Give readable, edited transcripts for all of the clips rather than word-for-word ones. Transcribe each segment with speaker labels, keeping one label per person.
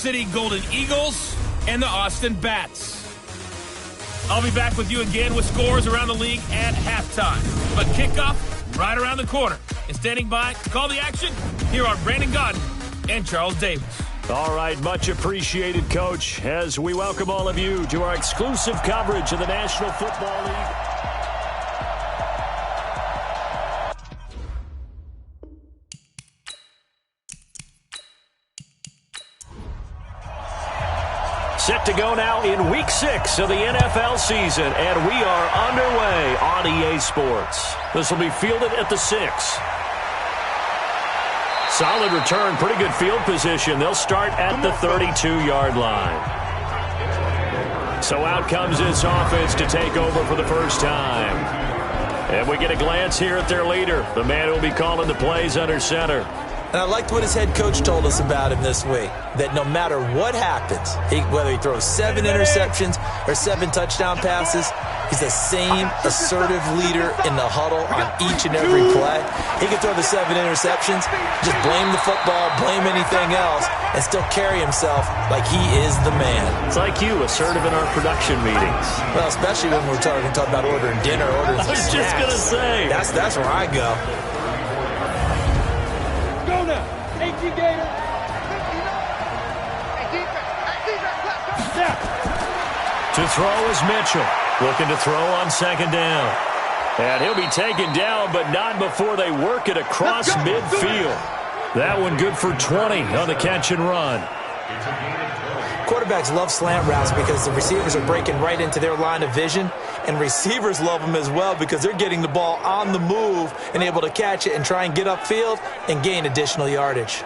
Speaker 1: City Golden Eagles and the Austin Bats. I'll be back with you again with scores around the league at halftime. But kickoff right around the corner. And standing by to call the action, here are Brandon Godden and Charles Davis.
Speaker 2: All right, much appreciated, Coach, as we welcome all of you to our exclusive coverage of the National Football League. Set to go now in Week 6 of the NFL season, and we are underway on EA Sports. This will be fielded at the 6. Solid return, pretty good field position. They'll start at the 32-yard line. So out comes this offense to take over for the first time. And we get a glance here at their leader, the man who will be calling the plays under center.
Speaker 3: And I liked what his head coach told us about him this week, that no matter what happens, whether he throws 7 interceptions or 7 touchdown passes, he's the same assertive leader in the huddle on each and every play. He can throw the 7 interceptions, just blame the football, blame anything else, and still carry himself like he is the man.
Speaker 2: It's like you, assertive in our production meetings.
Speaker 3: Well, especially when we're talking about ordering dinner, ordering some snacks.
Speaker 2: I was just going to say.
Speaker 3: That's where I go.
Speaker 2: To throw is Mitchell, looking to throw on second down. And he'll be taken down, but not before they work it across midfield. That one good for 20 on the catch and run.
Speaker 3: Quarterbacks love slant routes because the receivers are breaking right into their line of vision, and receivers love them as well because they're getting the ball on the move and able to catch it and try and get upfield and gain additional yardage.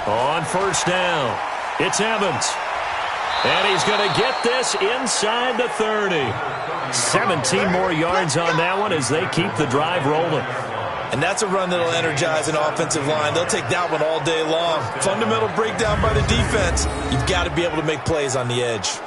Speaker 2: On first down, it's Evans. And he's going to get this inside the 30. 17 more yards on that one as they keep the drive rolling.
Speaker 3: And that's a run that'll energize an offensive line. They'll take that one all day long. Fundamental breakdown by the defense. You've got to be able to make plays on the edge.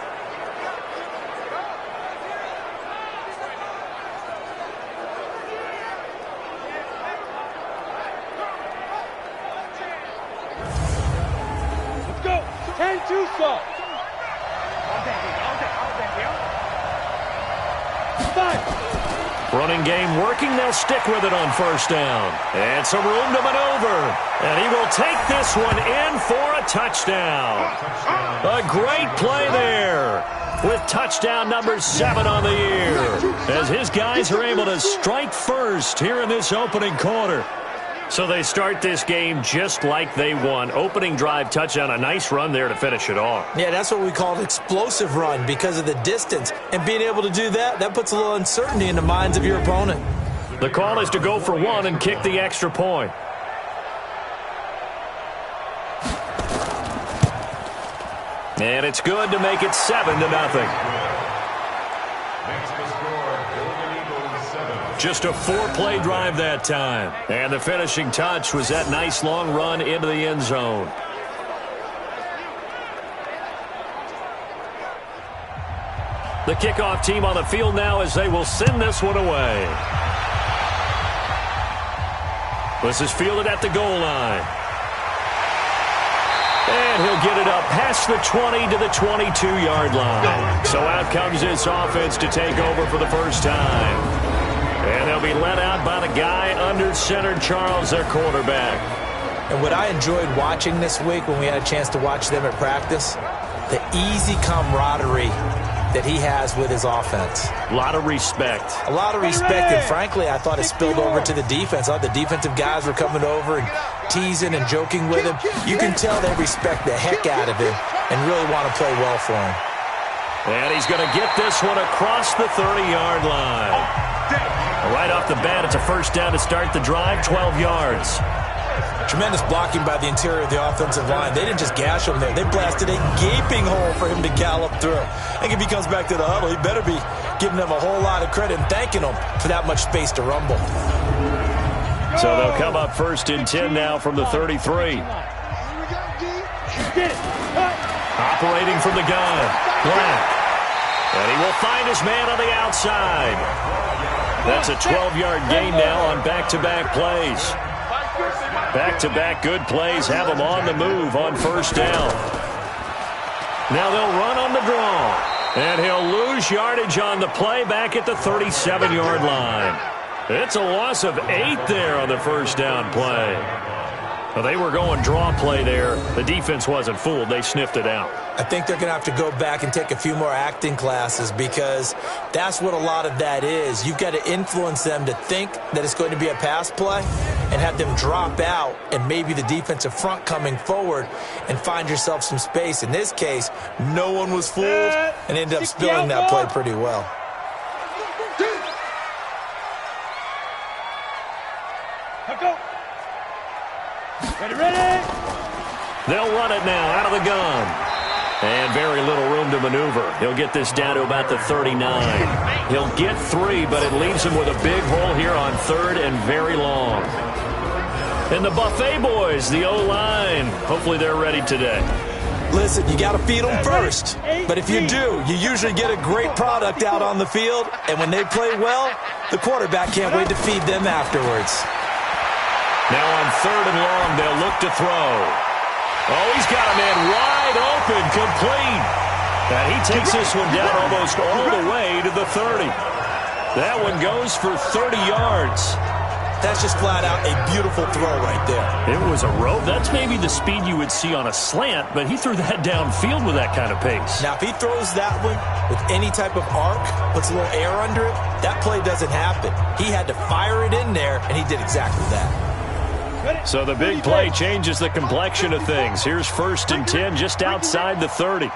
Speaker 2: Running game working, they'll stick with it on first down. And some room to maneuver. And he will take this one in for a touchdown. A great play there with touchdown number 7 on the year. As his guys are able to strike first here in this opening quarter. So they start this game just like they won. Opening drive touchdown, a nice run there to finish it off.
Speaker 3: Yeah, that's what we call an explosive run because of the distance. And being able to do that, that puts a little uncertainty in the minds of your opponent.
Speaker 2: The call is to go for 1 and kick the extra point. And it's good to make it 7-0. Just a 4-play drive that time. And the finishing touch was that nice long run into the end zone. The kickoff team on the field now as they will send this one away. This is fielded at the goal line. And he'll get it up past the 20 to the 22-yard line. So out comes this offense to take over for the first time. And they'll be let out by the guy under center, Charles, their quarterback.
Speaker 3: And what I enjoyed watching this week when we had a chance to watch them at practice, the easy camaraderie that he has with his offense.
Speaker 2: A lot of respect.
Speaker 3: A lot of respect, and frankly, I thought it spilled over to the defense. All the defensive guys were coming over and teasing and joking with him. You can tell they respect the heck out of him and really want to play well for him.
Speaker 2: And he's going to get this one across the 30-yard line. Right off the bat, it's a first down to start the drive, 12 yards.
Speaker 3: Tremendous blocking by the interior of the offensive line. They didn't just gash him there. They blasted a gaping hole for him to gallop through. I think if he comes back to the huddle, he better be giving them a whole lot of credit and thanking them for that much space to rumble.
Speaker 2: So they'll come up first and 10 now from the 33. Operating from the gun, Black. And he will find his man on the outside. That's a 12-yard gain now on back-to-back plays. Back-to-back good plays have him on the move on first down. Now they'll run on the draw. And he'll lose yardage on the play back at the 37-yard line. It's a loss of 8 there on the first down play. Well, they were going draw play there. The defense wasn't fooled. They sniffed it out.
Speaker 3: I think they're going to have to go back and take a few more acting classes because that's what a lot of that is. You've got to influence them to think that it's going to be a pass play and have them drop out and maybe the defensive front coming forward and find yourself some space. In this case, no one was fooled and ended up spilling that play pretty well.
Speaker 4: Ready?
Speaker 2: They'll run it now out of the gun. And very little room to maneuver. He'll get this down to about the 39. He'll get 3, but it leaves him with a big hole here on 3rd and very long. And the Buffet boys, the O-line, hopefully they're ready today.
Speaker 3: Listen, you got to feed them first. But if you do, you usually get a great product out on the field. And when they play well, the quarterback can't wait to feed them afterwards.
Speaker 2: Now on 3rd and long, they'll look to throw. Oh, he's got a man wide open, complete. And he takes this one down almost all the way to the 30. That one goes for 30 yards.
Speaker 3: That's just flat out a beautiful throw right there.
Speaker 2: It was a rope. That's maybe the speed you would see on a slant, but he threw that downfield with that kind of pace.
Speaker 3: Now, if he throws that one with any type of arc, puts a little air under it, that play doesn't happen. He had to fire it in there, and he did exactly that.
Speaker 2: So the big play changes the complexion of things. Here's 1st and 10 just outside the 30.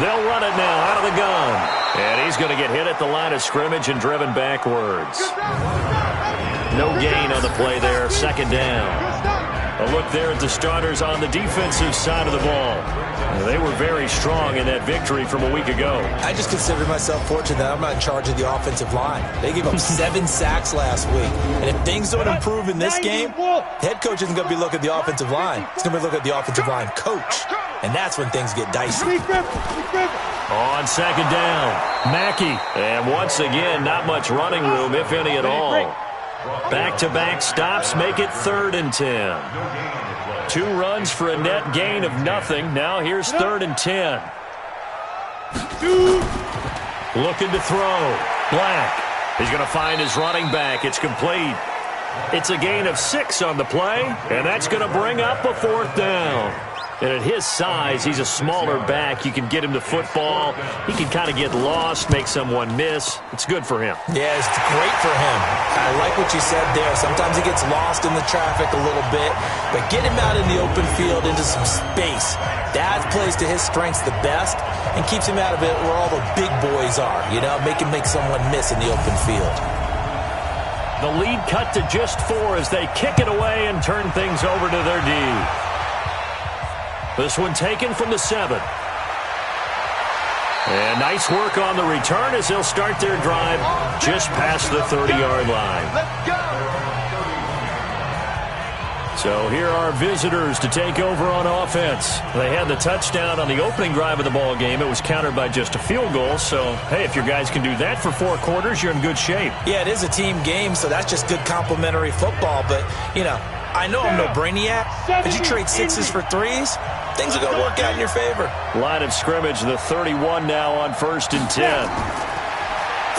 Speaker 2: They'll run it now out of the gun. And he's going to get hit at the line of scrimmage and driven backwards. No gain on the play there. 2nd down. A look there at the starters on the defensive side of the ball. They were very strong in that victory from a week ago.
Speaker 3: I just consider myself fortunate that I'm not in charge of the offensive line. They gave up 7 sacks last week. And if things don't improve in this game, head coach isn't going to be looking at the offensive line. He's going to be looking at the offensive line coach. And that's when things get dicey.
Speaker 2: On 2nd down, Mackey. And once again, not much running room, if any at all. Back-to-back stops make it 3rd and 10. 2 runs for a net gain of nothing. Now here's 3rd and 10. Looking to throw. Black. He's going to find his running back. It's complete. It's a gain of 6 on the play, and that's going to bring up a 4th down. And at his size, he's a smaller back. You can get him to football. He can kind of get lost, make someone miss. It's good for him.
Speaker 3: Yeah, it's great for him. I like what you said there. Sometimes he gets lost in the traffic a little bit, but get him out in the open field into some space. That plays to his strengths the best and keeps him out of it where all the big boys are, you know, make someone miss in the open field.
Speaker 2: The lead cut to just 4 as they kick it away and turn things over to their D. This one taken from the 7. And nice work on the return as they'll start their drive just past the 30-yard line.
Speaker 4: Let's go.
Speaker 2: So here are visitors to take over on offense. They had the touchdown on the opening drive of the ball game. It was countered by just a field goal. So, hey, if your guys can do that for 4 quarters, you're in good shape.
Speaker 3: Yeah, it is a team game, so that's just good complimentary football. But, you know, I know I'm no brainiac, but you trade 6s for 3s, things are going to work out in your favor.
Speaker 2: Line of scrimmage, the 31 now on 1st and 10.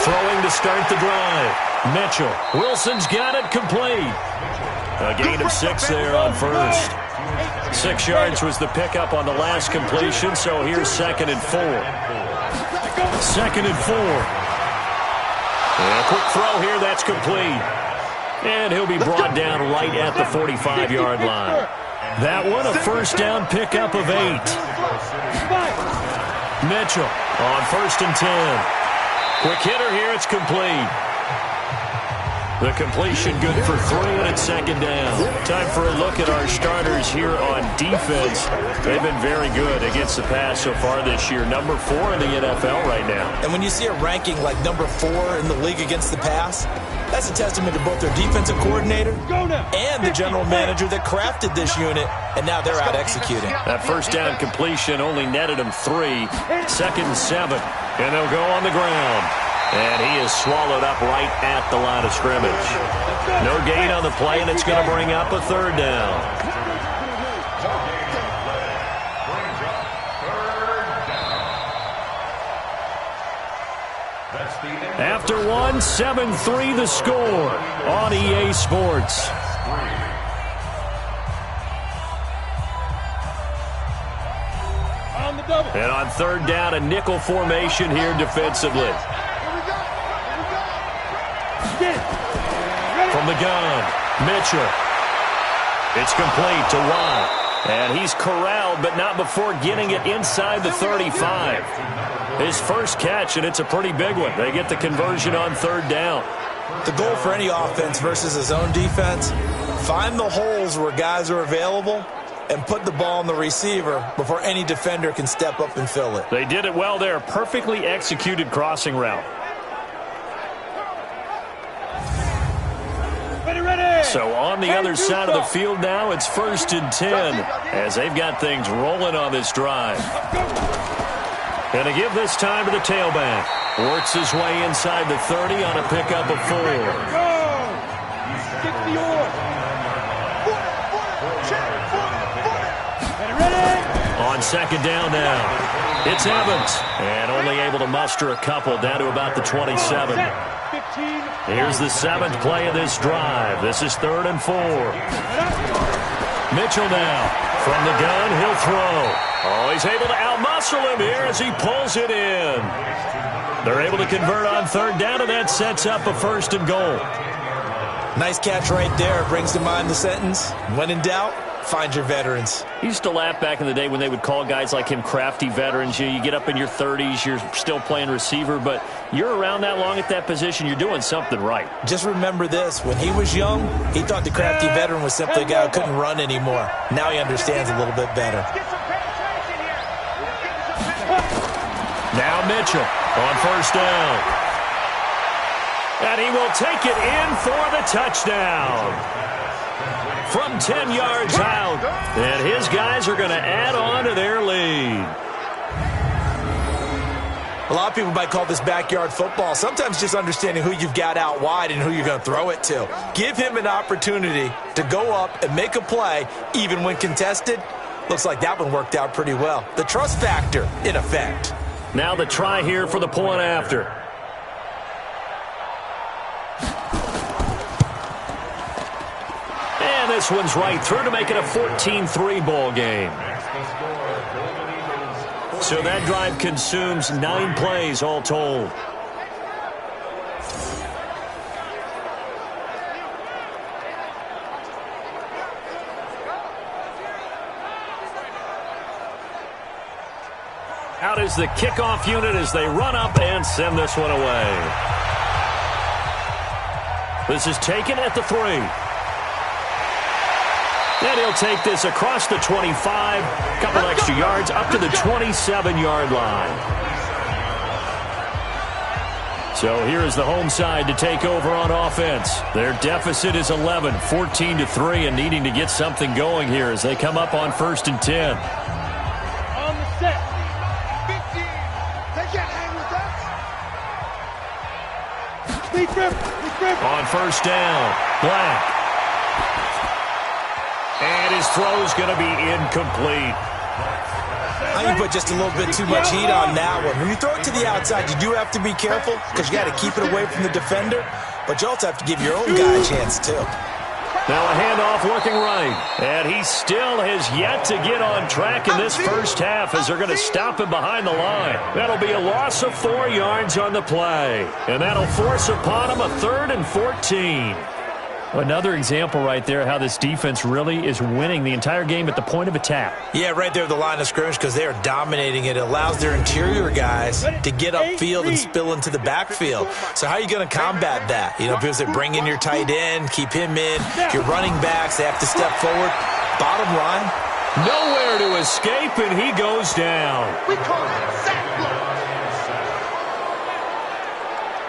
Speaker 2: Throwing to start the drive. Mitchell. Wilson's got it complete. A gain of 6 there on 1st. 6 yards was the pickup on the last completion, so here's 2nd and 4. 2nd and 4. And a quick throw here, that's complete. And he'll be brought down right at the 45-yard line. That one, a 1st down pickup of 8. Mitchell on 1st and 10. Quick hitter here, it's complete. The completion good for 3, and it's second down. Time for a look at our starters here on defense. They've been very good against the pass so far this year. Number 4 in the NFL right now.
Speaker 3: And when you see a ranking like number 4 in the league against the pass, that's a testament to both their defensive coordinator and the general manager that crafted this unit, and now they're out executing.
Speaker 2: That first down completion only netted them 3. Second and 7, and they'll go on the ground. And he is swallowed up right at the line of scrimmage. No gain on the play, and it's going to bring up a third down. After 1, 7-3 the score on EA Sports. And on third down, a nickel formation here defensively. From the gun, Mitchell. It's complete to Watt. And he's corralled, but not before getting it inside the 35. His first catch, and it's a pretty big one. They get the conversion on third down.
Speaker 3: The goal for any offense versus his own defense, find the holes where guys are available and put the ball on the receiver before any defender can step up and fill it.
Speaker 2: They did it well there. Perfectly executed crossing route. So on the other side of the field now, it's 1st and 10 as they've got things rolling on this drive. And to give this time to the tailback. Works his way inside the 30 on a pickup of 4. On second down now, it's Evans. And only able to muster a couple down to about the 27. Here's the 7th play of this drive. This is 3rd and 4. Mitchell now. From the gun, he'll throw. Oh, he's able to outmuscle him here as he pulls it in. They're able to convert on third down, and that sets up a 1st and goal.
Speaker 3: Nice catch right there. Brings to mind the sentence, when in doubt, find your veterans.
Speaker 2: He used to laugh back in the day when they would call guys like him crafty veterans. You get up in your 30s, you're still playing receiver, but you're around that long at that position, you're doing something right.
Speaker 3: Just remember this. When he was young, he thought the crafty veteran was simply a guy who couldn't run anymore. Now he understands a little bit better.
Speaker 2: Now Mitchell on 1st down. And he will take it in for the touchdown. From 10 yards out. And his guys are going to add on to their lead.
Speaker 3: A lot of people might call this backyard football. Sometimes just understanding who you've got out wide and who you're going to throw it to. Give him an opportunity to go up and make a play, even when contested. Looks like that one worked out pretty well. The trust factor, in effect.
Speaker 2: Now the try here for the point after. And this one's right through to make it a 14-3 ball game. So that drive consumes 9 plays all told. Out is the kickoff unit as they run up and send this one away. This is taken at the 3. And he'll take this across the 25, couple extra yards, up to the 27-yard line. So here is the home side to take over on offense. Their deficit is 11, 14-3, and needing to get something going here as they come up on 1st and 10.
Speaker 4: On the set. 15. They can't hang with that. Speed grip.
Speaker 2: On 1st down, Black. And his throw is going to be incomplete.
Speaker 3: I think you put just a little bit too much heat on that one. When you throw it to the outside, you do have to be careful because you got to keep it away from the defender, but you also have to give your own guy a chance too.
Speaker 2: Now a handoff looking right, and he still has yet to get on track in this first half as they're going to stop him behind the line. That'll be a loss of 4 yards on the play, and that'll force upon him a 3rd and 14. Another example right there how this defense really is winning the entire game at the point of attack.
Speaker 3: Yeah, right there at the line of scrimmage because they are dominating it. It allows their interior guys to get upfield and spill into the backfield. So how are you going to combat that? You know, because they bring in your tight end, keep him in. Your running backs, they have to step forward. Bottom line,
Speaker 2: nowhere to escape, and he goes down.
Speaker 4: We call it sack block.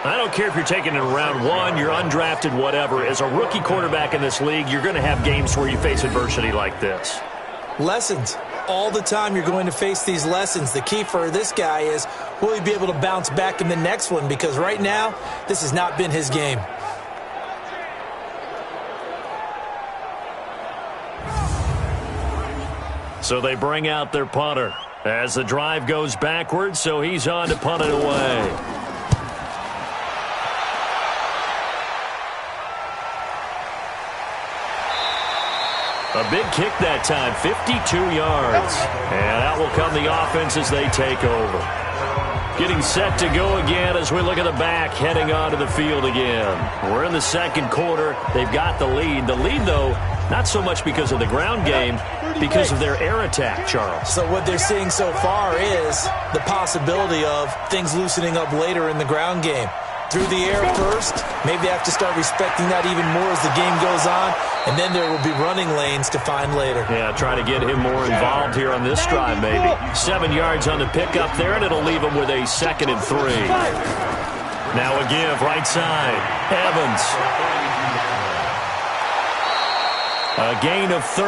Speaker 2: I don't care if you're taking it in round one, you're undrafted, whatever. As a rookie quarterback in this league, you're going to have games where you face adversity like this.
Speaker 3: lessons. All the time you're going to face these lessons. The key for this guy is, will he be able to bounce back in the next one? Because right now, this has not been his game.
Speaker 2: So they bring out their punter as the drive goes backwards, so he's on to punt it away. A big kick that time, 52 yards. And out will come the offense as they take over. Getting set to go again as we look at the back, heading onto the field again. We're in the second quarter. They've got the lead. The lead, though, not so much because of the ground game, because of their air attack, Charles.
Speaker 3: So what they're seeing so far is the possibility of things loosening up later in the ground game. Through the air first, maybe they have to start respecting that even more as the game goes on, and then there will be running lanes to find later.
Speaker 2: Yeah, try to get him more involved here on this drive, maybe. 7 yards on the pickup there, and it'll leave him with a 2nd and 3. Now a give, right side. Evans. A gain of 13.